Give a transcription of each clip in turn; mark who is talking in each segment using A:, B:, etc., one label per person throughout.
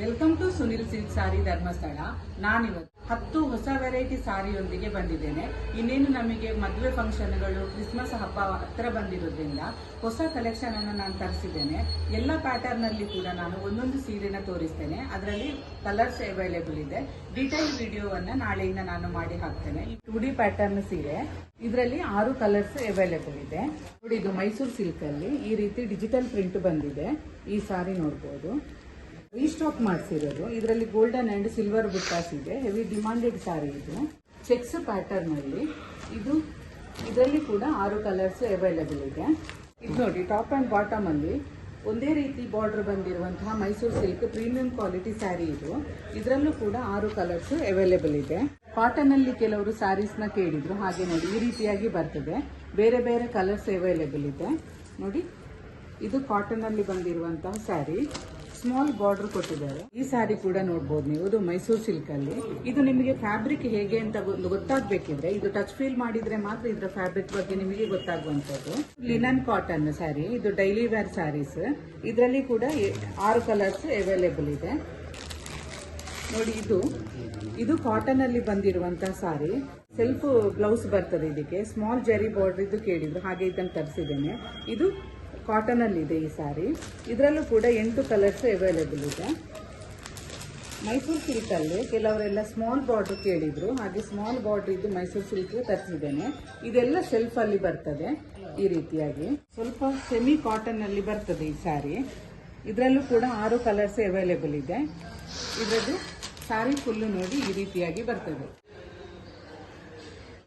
A: Welcome to Sunil silk ಸಾರಿ ಧರ್ಮಸ್ಥಳ. ನಾನಿವತ್ತು 10 ಹೊಸ variety ಸಾರಿಯೊಂದಿಗೆ ಬಂದಿದ್ದೇನೆ. ಇನ್ನೇನು ನಮಗೆ ಮದುವೆ ಫಂಕ್ಷನ್ಗಳು, ಕ್ರಿಸ್ಮಸ್ ಹಬ್ಬ ಹತ್ರ ಬಂದಿರೋದ್ರಿಂದ ಹೊಸ ಕಲೆಕ್ಷನ್ ಅನ್ನು ನಾನು ತರಿಸಿದ್ದೇನೆ. ಎಲ್ಲ ಪ್ಯಾಟರ್ನ್ ಅಲ್ಲಿ ಕೂಡ ನಾನು ಒಂದೊಂದು ಸೀರೆನ ತೋರಿಸ್ತೇನೆ. ಅದರಲ್ಲಿ ಕಲರ್ಸ್ ಅವೈಲೇಬಲ್ ಇದೆ. ಡೀಟೇಲ್ ವಿಡಿಯೋವನ್ನ ನಾಳೆಯಿಂದ ನಾನು ಮಾಡಿ ಹಾಕ್ತೇನೆ. ಈ 2D ಪ್ಯಾಟರ್ನ್ ಸೀರೆ, ಇದರಲ್ಲಿ 6 ಕಲರ್ಸ್ ಅವೈಲೇಬಲ್ ಇದೆ. ನೋಡಿ, ಇದು ಮೈಸೂರು ಸಿಲ್ಕ್ ಅಲ್ಲಿ ಈ ರೀತಿ ಡಿಜಿಟಲ್ ಪ್ರಿಂಟ್ ಬಂದಿದೆ. ಈ ಸಾರಿ ನೋಡಬಹುದು, ರೀಸ್ಟಾಕ್ ಮಾಡಿಸಿರೋದು. ಇದರಲ್ಲಿ ಗೋಲ್ಡನ್ ಅಂಡ್ ಸಿಲ್ವರ್ ಬುಟ್ಟಾಸ್ ಇದೆ. ಹೆವಿ ಡಿಮಾಂಡೆಡ್ ಸಾರಿ ಇದು. ಚೆಕ್ಸ್ ಪ್ಯಾಟರ್ನ್ ಅಲ್ಲಿ ಇದರಲ್ಲಿ ಕೂಡ 6 ಕಲರ್ಸ್ ಅವೈಲೇಬಲ್ ಇದೆ. ಇದು ನೋಡಿ, ಟಾಪ್ ಅಂಡ್ ಬಾಟಮ್ ಅಲ್ಲಿ ಒಂದೇ ರೀತಿ ಬಾರ್ಡರ್ ಬಂದಿರುವಂತಹ Mysuru silk premium quality sari ಇದು. ಇದರಲ್ಲೂ ಕೂಡ 6 ಕಲರ್ಸ್ ಅವೈಲೇಬಲ್ ಇದೆ. ಕಾಟನ್ ಅಲ್ಲಿ ಕೆಲವರು ಸ್ಯಾರೀಸ್ ನ ಕೇಳಿದ್ರು. ಹಾಗೆ ನೋಡಿ, ಈ ರೀತಿಯಾಗಿ ಬರ್ತದೆ. ಬೇರೆ ಬೇರೆ ಕಲರ್ಸ್ ಅವೈಲೇಬಲ್ ಇದೆ. ನೋಡಿ, ಇದು ಕಾಟನ್ ಅಲ್ಲಿ ಬಂದಿರುವಂತಹ ಸ್ಯಾರಿ. ಸ್ಮಾಲ್ ಬಾರ್ಡರ್ ಕೊಟ್ಟಿದ್ದಾರೆ. ಈ ಸ್ಯಾರಿ ಕೂಡ ನೋಡಬಹುದು ನೀವು. ಇದು ಮೈಸೂರು ಸಿಲ್ಕ್ ಅಲ್ಲಿ. ಇದು ನಿಮಗೆ ಫ್ಯಾಬ್ರಿಕ್ ಹೇಗೆ ಅಂತ ಗೊತ್ತಾಗಬೇಕಿದ್ರೆ ಇದು ಟಚ್ ಫೀಲ್ ಮಾಡಿದ್ರೆ ಮಾತ್ರ ಇದರ ಫ್ಯಾಬ್ರಿಕ್ ಬಗ್ಗೆ ನಿಮಗೆ ಗೊತ್ತಾಗುವಂತದ್ದು. Linen cotton sari. ಇದು ಡೈಲಿ ವೇರ್ ಸ್ಯಾರೀಸ್. ಇದರಲ್ಲಿ ಕೂಡ 6 ಕಲರ್ಸ್ ಅವೈಲೇಬಲ್ ಇದೆ. ನೋಡಿ, ಇದು ಕಾಟನ್ ಅಲ್ಲಿ ಬಂದಿರುವಂತಹ ಸಾರಿ. ಸೆಲ್ಫ್ ಬ್ಲೌಸ್ ಬರ್ತದೆ. ಇದಕ್ಕೆ ಸ್ಮಾಲ್ ಜರಿ ಬಾರ್ಡರ್ ಇದು ಕೇಳಿದ್ರು, ಹಾಗೆ ಇದನ್ನು ತರಿಸಿದ್ದೇನೆ. ಇದು ಕಾಟನ್ ಅಲ್ಲಿ ಇದೆ ಈ ಸಾರಿ. ಇದರಲ್ಲೂ ಕೂಡ 8 ಕಲರ್ಸ್ ಅವೈಲೇಬಲ್ ಇದೆ. ಮೈಸೂರು ಸಿಲ್ಕ್ ಅಲ್ಲಿ ಕೆಲವರೆಲ್ಲ ಸ್ಮಾಲ್ ಬಾರ್ಡರ್ ಕೇಳಿದ್ರು, ಹಾಗೆ ಸ್ಮಾಲ್ ಬಾರ್ಡರ್ ಇದು ಮೈಸೂರು ಸಿಲ್ಕ್ ತರಿಸಿದ್ದೇನೆ. ಇದೆಲ್ಲ ಸೆಲ್ಫ್ ಅಲ್ಲಿ ಬರ್ತದೆ. ಈ ರೀತಿಯಾಗಿ ಸ್ವಲ್ಪ ಸೆಮಿ ಕಾಟನ್ ಅಲ್ಲಿ ಬರ್ತದೆ ಈ ಸಾರಿ. ಇದರಲ್ಲೂ ಕೂಡ 6 ಕಲರ್ಸ್ ಅವೈಲೇಬಲ್ ಇದೆ. ಇದರದ್ದು ಸಾರಿ ಫುಲ್ ನೋಡಿ ಈ ರೀತಿಯಾಗಿ ಬರ್ತದೆ.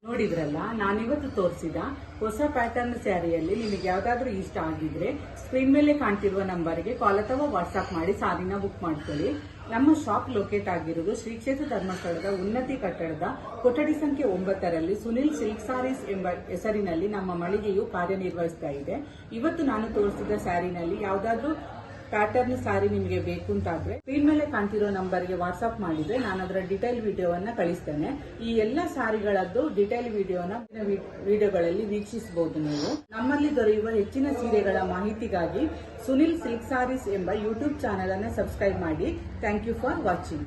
A: ನೋಡಿದ್ರಲ್ಲ, ನಾನಿವತ್ತು ತೋರಿಸಿದ ಹೊಸ ಪ್ಯಾಟರ್ನ್ ಸ್ಯಾರಿಯಲ್ಲಿ ನಿಮಗೆ ಯಾವ್ದಾದ್ರೂ ಇಷ್ಟ ಆಗಿದ್ರೆ ಸ್ಕ್ರೀನ್ ಮೇಲೆ ಕಾಣ್ತಿರುವ ನಂಬರ್ಗೆ ಕಾಲ್ ಅಥವಾ ವಾಟ್ಸ್ಆಪ್ ಮಾಡಿ ಸಾರಿನ ಬುಕ್ ಮಾಡ್ಕೊಳ್ಳಿ. ನಮ್ಮ ಶಾಪ್ ಲೊಕೇಟ್ ಆಗಿರುವುದು ಶ್ರೀ ಕ್ಷೇತ್ರ ಧರ್ಮಸ್ಥಳದ ಉನ್ನತಿ ಕಟ್ಟಡದ ಕೊಠಡಿ ಸಂಖ್ಯೆ 9ರಲ್ಲಿ ಸುನಿಲ್ ಸಿಲ್ಕ್ ಸಾರೀಸ್ ಎಂಬ ಹೆಸರಿನಲ್ಲಿ ನಮ್ಮ ಮಳಿಗೆಯು ಕಾರ್ಯನಿರ್ವಹಿಸ್ತಾ ಇದೆ. ಇವತ್ತು ನಾನು ತೋರಿಸಿದ ಸ್ಯಾರಿನಲ್ಲಿ ಯಾವ್ದಾದ್ರೂ ಪ್ಯಾಟರ್ನ್ ಸಾರಿ ನಿಮಗೆ ಬೇಕು ಅಂತಾದ್ರೆ ಸ್ಕ್ರೀನ್ ಮೇಲೆ ಕಾಣ್ತಿರೋ ನಂಬರ್ಗೆ ವಾಟ್ಸ್ಆಪ್ ಮಾಡಿದ್ರೆ ನಾನು ಅದರ ಡಿಟೇಲ್ ವಿಡಿಯೋವನ್ನ ಕಳಿಸ್ತೇನೆ. ಈ ಎಲ್ಲ ಸಾರಿಗಳದ್ದು ಡಿಟೇಲ್ ವಿಡಿಯೋಗಳಲ್ಲಿ ವೀಕ್ಷಿಸಬಹುದು. ನೀವು ನಮ್ಮಲ್ಲಿ ದೊರೆಯುವ ಹೆಚ್ಚಿನ ಸೀರೆಗಳ ಮಾಹಿತಿಗಾಗಿ ಸುನಿಲ್ ಸಿಲ್ಕ್ ಸಾರೀಸ್ ಎಂಬ ಯೂಟ್ಯೂಬ್ ಚಾನೆಲ್ ಅನ್ನು ಸಬ್ಸ್ಕ್ರೈಬ್ ಮಾಡಿ. Thank you for watching.